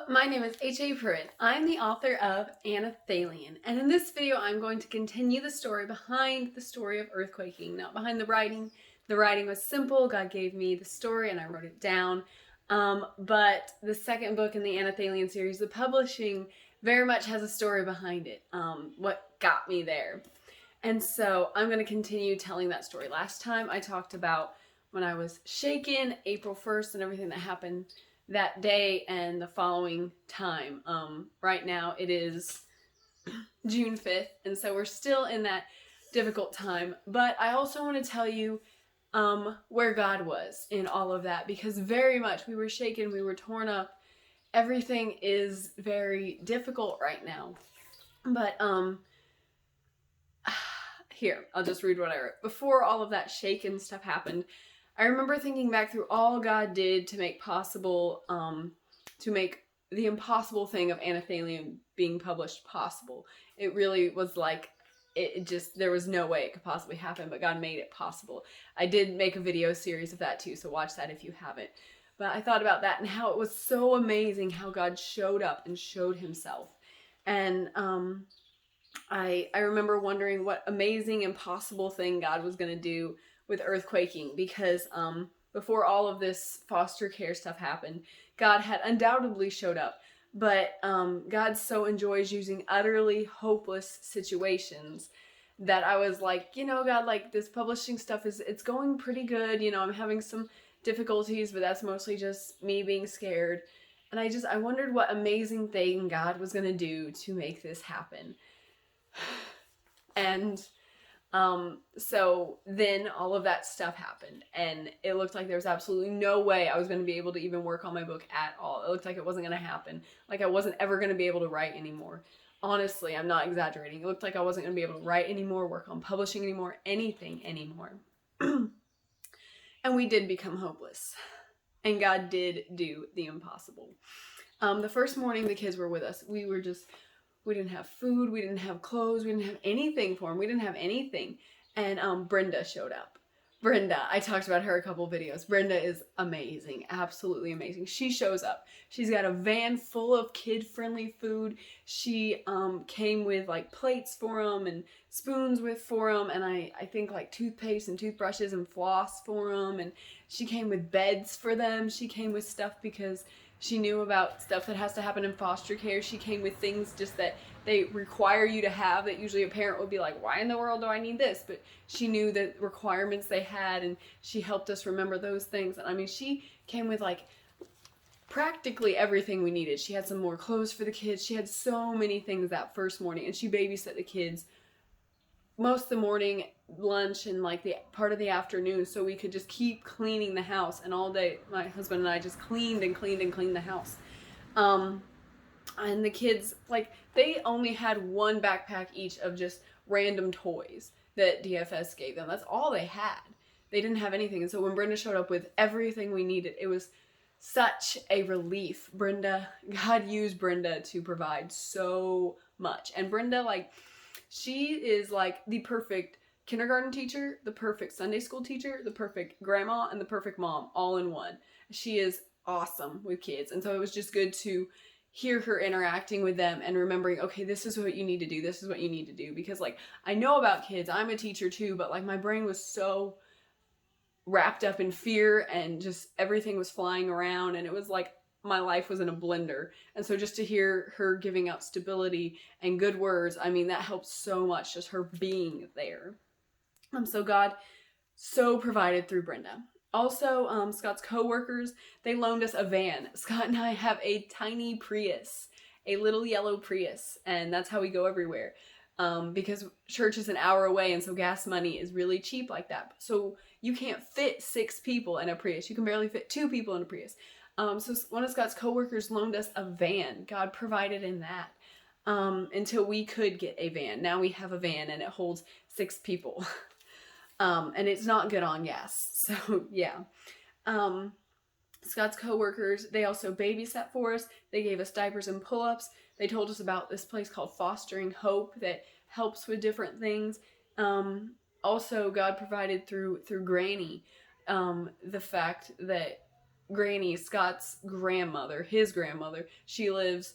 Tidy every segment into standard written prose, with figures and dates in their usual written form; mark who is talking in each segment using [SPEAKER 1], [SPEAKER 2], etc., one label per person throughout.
[SPEAKER 1] my name is HAPruitt. I'm the author of Anelthalien, and in this video I'm going to continue the story behind the story of Earth Quaking, not behind the writing. The writing was simple, God gave me the story and I wrote it down, but the second book in the Anelthalien series, the publishing, very much has a story behind it, what got me there. And so I'm going to continue telling that story. Last time I talked about when I was shaken, April 1st, and everything that happened that day and the following time. Right now it is June 5th, and so we're still in that difficult time. But I also want to tell you where God was in all of that, because very much we were shaken, we were torn up. Everything is very difficult right now. But here, I'll just read what I wrote. Before all of that shaken stuff happened, I remember thinking back through all God did to make possible, to make the impossible thing of Anelthalien being published possible. It really was like, there was no way it could possibly happen, but God made it possible. I did make a video series of that too, so watch that if you haven't. But I thought about that and how it was so amazing how God showed up and showed himself. And I remember wondering what amazing, impossible thing God was going to do with Earth Quaking, because before all of this foster care stuff happened, God had undoubtedly showed up, but God so enjoys using utterly hopeless situations that I was like, you know, God, like, this publishing stuff it's going pretty good, you know, I'm having some difficulties, but that's mostly just me being scared. And I wondered what amazing thing God was going to do to make this happen. And so then all of that stuff happened, and it looked like there was absolutely no way I was going to be able to even work on my book at all. It looked like it wasn't going to happen. Like I wasn't ever going to be able to write anymore. Honestly, I'm not exaggerating. It looked like I wasn't going to be able to write anymore, work on publishing anymore, anything anymore. And we did become hopeless. And God did do the impossible. The first morning the kids were with us, we didn't have food, we didn't have clothes, we didn't have anything for them. We didn't have anything. And Brenda showed up. Brenda, I talked about her a couple videos. Brenda is amazing, absolutely amazing. She shows up. She's got a van full of kid-friendly food. She came with like plates for them and spoons for them, and I think like toothpaste and toothbrushes and floss for them. And she came with beds for them. She came with stuff because she knew about stuff that has to happen in foster care. She came with things just that they require you to have that usually a parent would be like, why in the world do I need this? But she knew the requirements they had, and she helped us remember those things. And I mean, she came with like practically everything we needed. She had some more clothes for the kids. She had so many things that first morning, and she babysat the kids most of the morning, lunch, and like the part of the afternoon, so we could just keep cleaning the house. And all day my husband and I just cleaned and cleaned and cleaned the house. And the kids, like, they only had one backpack each of just random toys that DFS gave them. That's all they had. They didn't have anything. And so when Brenda showed up with everything we needed, it was such a relief. God used Brenda to provide so much. And Brenda, like, she is like the perfect kindergarten teacher, the perfect Sunday school teacher, the perfect grandma, and the perfect mom all in one. She is awesome with kids. And so it was just good to hear her interacting with them and remembering, okay, this is what you need to do. This is what you need to do. Because like, I know about kids, I'm a teacher too, but like my brain was so wrapped up in fear and just everything was flying around, and it was like my life was in a blender. And so just to hear her giving out stability and good words, I mean, that helps so much, just her being there. So God so provided through Brenda. Also, Scott's co-workers, they loaned us a van. Scott and I have a tiny Prius, a little yellow Prius, and that's how we go everywhere. Because church is an hour away, and so gas money is really cheap like that. So you can't fit 6 people in a Prius. You can barely fit 2 people in a Prius. So one of Scott's co-workers loaned us a van. God provided in that until we could get a van. Now we have a van, and it holds 6 people. And it's not good on gas. So yeah. Scott's co-workers, they also babysat for us. They gave us diapers and pull-ups. They told us about this place called Fostering Hope that helps with different things. Also, God provided through Granny, the fact that Granny, Scott's grandmother, his grandmother, she lives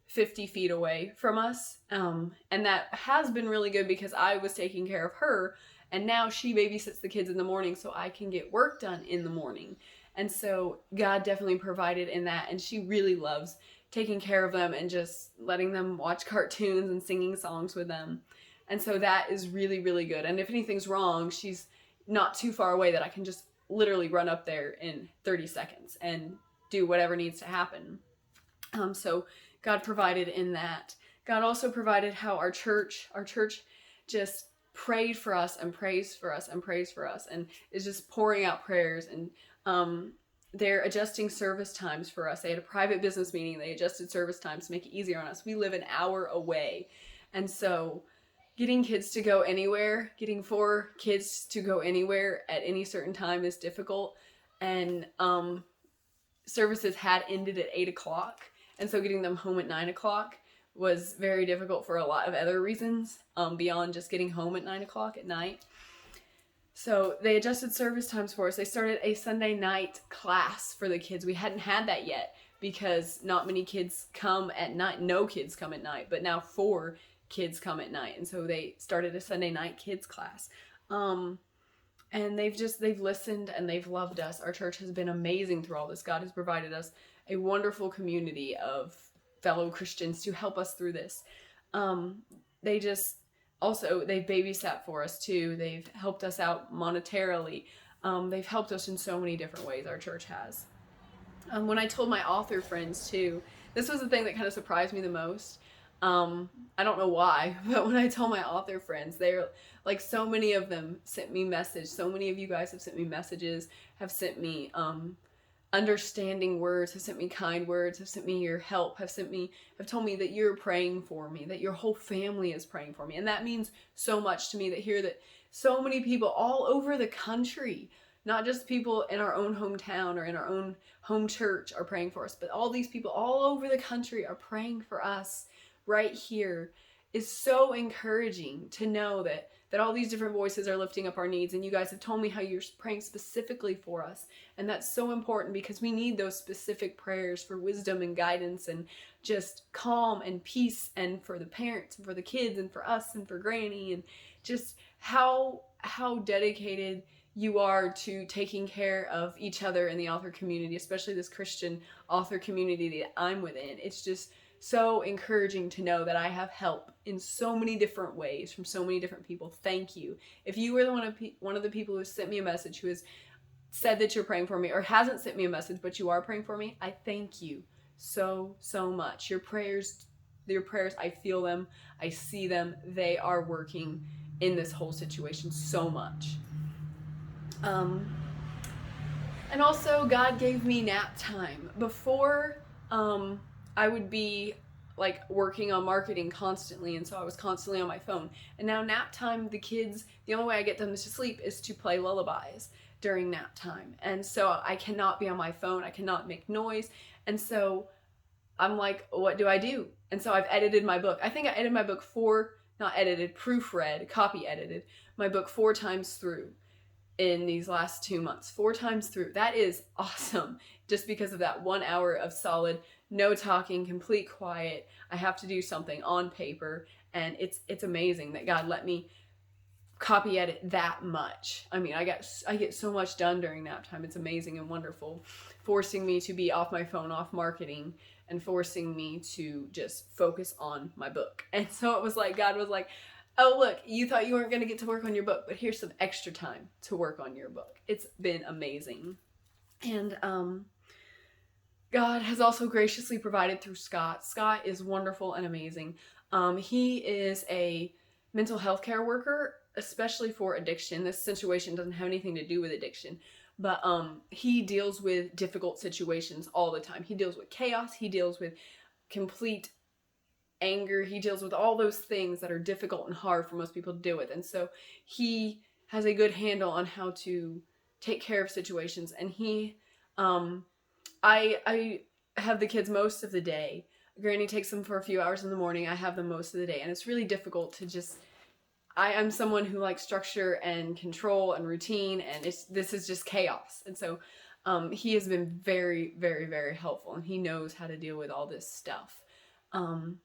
[SPEAKER 1] 50 feet away from us. And that has been really good because I was taking care of her, and now she babysits the kids in the morning so I can get work done in the morning. And so God definitely provided in that, and she really loves taking care of them and just letting them watch cartoons and singing songs with them. And so that is really, really good. And if anything's wrong, she's not too far away that I can just literally run up there in 30 seconds and do whatever needs to happen. So God provided in that. God also provided how our church just prayed for us and prays for us and prays for us and is just pouring out prayers. And they're adjusting service times for us. They had a private business meeting. They adjusted service times to make it easier on us. We live an hour away. And so getting kids to go anywhere, getting 4 kids to go anywhere at any certain time is difficult. And services had ended at 8 o'clock. And so getting them home at 9 o'clock was very difficult for a lot of other reasons, beyond just getting home at 9 o'clock at night. So they adjusted service times for us. They started a Sunday night class for the kids. We hadn't had that yet because not many kids come at night. No kids come at night, but now 4 kids come at night. And so they started a Sunday night kids class. And they've listened and they've loved us. Our church has been amazing through all this. God has provided us a wonderful community of fellow Christians to help us through this. They've babysat for us too. They've helped us out monetarily. They've helped us in so many different ways, our church has. When I told my author friends too, this was the thing that kind of surprised me the most. I don't know why, but when I told my author friends, they're like, so many of them sent me messages. So many of you guys have sent me messages, have sent me understanding words, have sent me kind words, have sent me your help, have told me that you're praying for me, that your whole family is praying for me. And that means so much to me to hear that so many people all over the country, not just people in our own hometown or in our own home church are praying for us, but all these people all over the country are praying for us right here. Is so encouraging to know that all these different voices are lifting up our needs, and you guys have told me how you're praying specifically for us, and that's so important because we need those specific prayers for wisdom and guidance and just calm and peace, and for the parents and for the kids and for us and for Granny, and just how dedicated you are to taking care of each other in the author community, especially this Christian author community that I'm within. It's just so encouraging to know that I have help in so many different ways from so many different people. Thank you. If you were one of the people who sent me a message, who has said that you're praying for me, or hasn't sent me a message but you are praying for me, I thank you so much. Your prayers, I feel them, I see them. They are working in this whole situation so much. And also God gave me nap time. Before, I would be like working on marketing constantly, and so I was constantly on my phone. And now nap time, the kids, the only way I get them to sleep is to play lullabies during nap time. And so I cannot be on my phone, I cannot make noise. And so I'm like, what do I do? And so I've edited my book. I think I edited my book proofread, copy edited my book 4 times through in these last 2 months. 4 times through. That is awesome. Just because of that 1 hour of solid, no talking, complete quiet. I have to do something on paper, and it's amazing that God let me copy edit that much. I mean, I get so much done during nap time. It's amazing and wonderful, forcing me to be off my phone, off marketing, and forcing me to just focus on my book. And so it was like, God was like, oh, look, you thought you weren't going to get to work on your book, but here's some extra time to work on your book. It's been amazing. And God has also graciously provided through Scott. Scott is wonderful and amazing. He is a mental health care worker, especially for addiction. This situation doesn't have anything to do with addiction, but he deals with difficult situations all the time. He deals with chaos. He deals with complete anger. He deals with all those things that are difficult and hard for most people to deal with. And so he has a good handle on how to take care of situations. And he, I have the kids most of the day. Granny takes them for a few hours in the morning. I have them most of the day. And it's really difficult to just, I'm someone who likes structure and control and routine, and this is just chaos. And so He has been very, very, very helpful, and he knows how to deal with all this stuff. And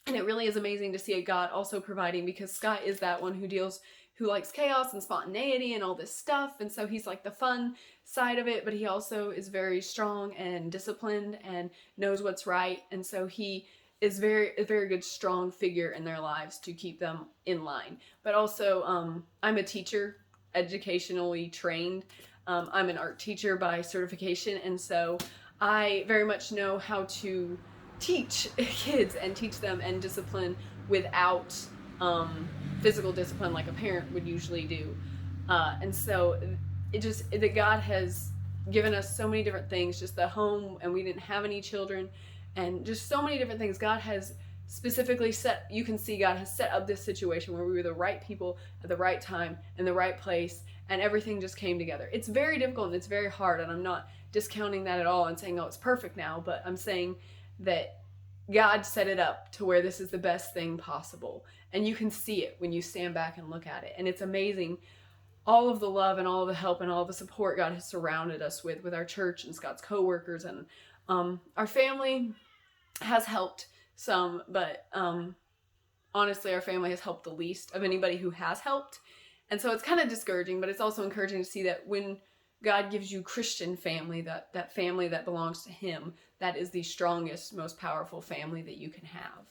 [SPEAKER 1] it really is amazing to see a God also providing, because Scott is that one who likes chaos and spontaneity and all this stuff, and so he's like the fun side of it, but he also is very strong and disciplined and knows what's right, and so he is a very good strong figure in their lives to keep them in line. But also, I'm a teacher, educationally trained. I'm an art teacher by certification, and so I very much know how to teach kids and teach them and discipline without physical discipline like a parent would usually do. And so that God has given us so many different things, just the home, and we didn't have any children, and just so many different things. God has specifically you can see God has set up this situation where we were the right people at the right time in the right place, and everything just came together. It's very difficult and it's very hard, and I'm not discounting that at all and saying, oh, it's perfect now, but I'm saying that God set it up to where this is the best thing possible. And you can see it when you stand back and look at it. And it's amazing, all of the love and all of the help and all of the support God has surrounded us with our church and Scott's co-workers. And our family has helped some, but honestly, our family has helped the least of anybody who has helped. And so it's kind of discouraging, but it's also encouraging to see that when God gives you Christian family, that family that belongs to Him, that is the strongest, most powerful family that you can have.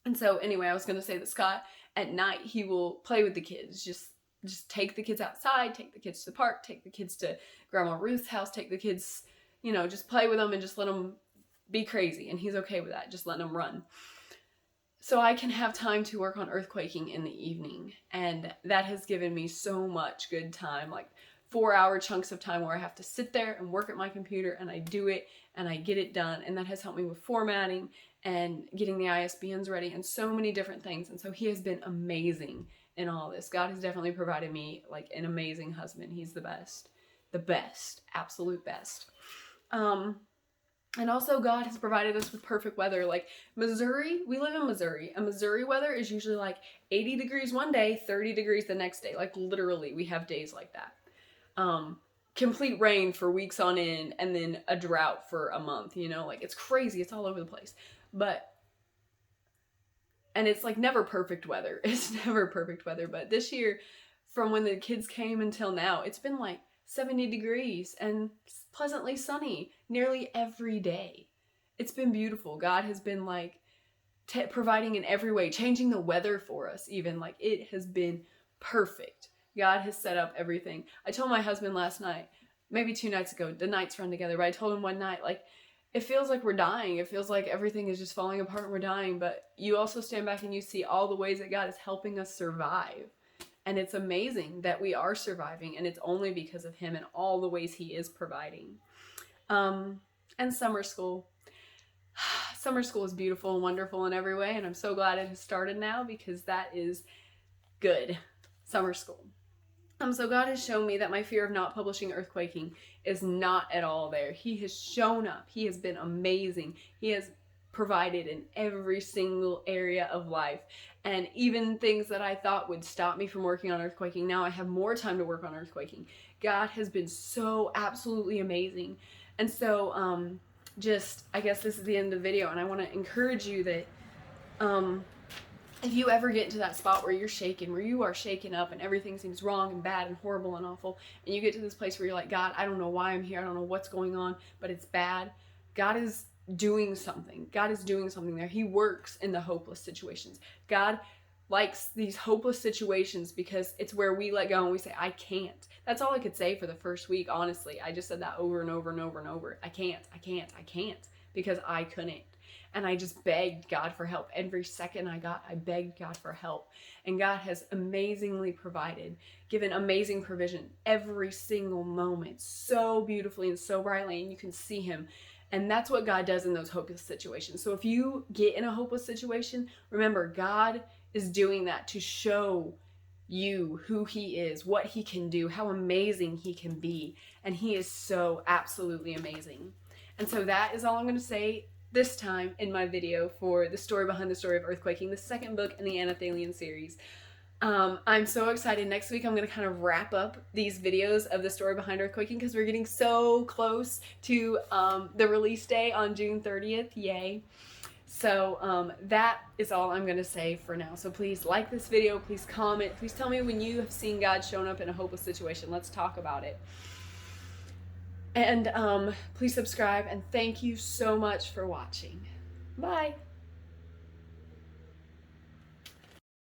[SPEAKER 1] And so anyway, I was going to say that Scott, at night, he will play with the kids. Just take the kids outside, take the kids to the park, take the kids to Grandma Ruth's house, take the kids, just play with them and just let them be crazy. And he's okay with that, just letting them run. So I can have time to work on Earth Quaking in the evening, and that has given me so much good time, like 4-hour chunks of time where I have to sit there and work at my computer, and I do it, and I get it done, and that has helped me with formatting and getting the ISBNs ready and so many different things. And so he has been amazing in all this. God has definitely provided me like an amazing husband. He's the best, absolute best. And also God has provided us with perfect weather. Like Missouri, we live in Missouri, and Missouri weather is usually like 80 degrees one day, 30 degrees the next day. Like literally we have days like that. Complete rain for weeks on end, and then a drought for a month, like it's crazy. It's all over the place. And it's like never perfect weather. It's never perfect weather. But this year, from when the kids came until now, it's been like 70 degrees and pleasantly sunny nearly every day. It's been beautiful. God has been like providing in every way, changing the weather for us even. Like it has been perfect. God has set up everything. I told my husband last night, maybe 2 nights ago, the nights run together, but I told him one night, like, it feels like we're dying. It feels like everything is just falling apart and we're dying, but you also stand back and you see all the ways that God is helping us survive. And it's amazing that we are surviving, and it's only because of Him and all the ways He is providing. And summer school. Summer school is beautiful and wonderful in every way, and I'm so glad it has started now, because that is good. Summer school. So God has shown me that my fear of not publishing Earth Quaking is not at all there. He has shown up. He has been amazing. He has provided in every single area of life. And even things that I thought would stop me from working on Earth Quaking, now I have more time to work on Earth Quaking. God has been so absolutely amazing. And so, I guess this is the end of the video, and I want to encourage you that, if you ever get into that spot where you're shaken, where you are shaken up and everything seems wrong and bad and horrible and awful, and you get to this place where you're like, God, I don't know why I'm here. I don't know what's going on, but it's bad. God is doing something. God is doing something there. He works in the hopeless situations. God likes these hopeless situations because it's where we let go and we say, I can't. That's all I could say for the first week, honestly. I just said that over and over and over and over. I can't, because I couldn't. And I just begged God for help. Every second I begged God for help. And God has amazingly provided, given amazing provision every single moment, so beautifully and so brightly, and you can see Him. And that's what God does in those hopeless situations. So if you get in a hopeless situation, remember, God is doing that to show you who He is, what He can do, how amazing He can be. And He is so absolutely amazing. And so that is all I'm going to say this time in my video for the story behind the story of Earth Quaking, the second book in the Anelthalien series. I'm so excited. Next week I'm going to kind of wrap up these videos of the story behind Earth Quaking because we're getting so close to the release day on June 30th. Yay. So that is all I'm going to say for now. So please like this video, please comment, please tell me when you have seen God showing up in a hopeless situation. Let's talk about it. And please subscribe, and thank you so much for watching. Bye.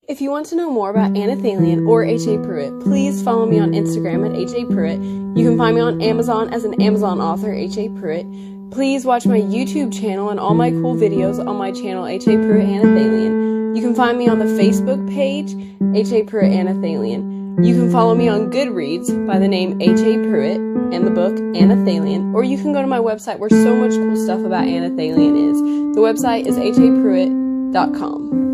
[SPEAKER 1] If you want to know more about Anelthalien or HAPruitt, please follow me on Instagram at HAPruitt. You can find me on Amazon as an Amazon author, HAPruitt. Please watch my YouTube channel and all my cool videos on my channel, HAPruitt Anelthalien. You can find me on the Facebook page, HAPruitt Anelthalien. You can follow me on Goodreads by the name HAPruitt and the book Anelthalien, or you can go to my website where so much cool stuff about Anelthalien is. The website is HAPruitt.com.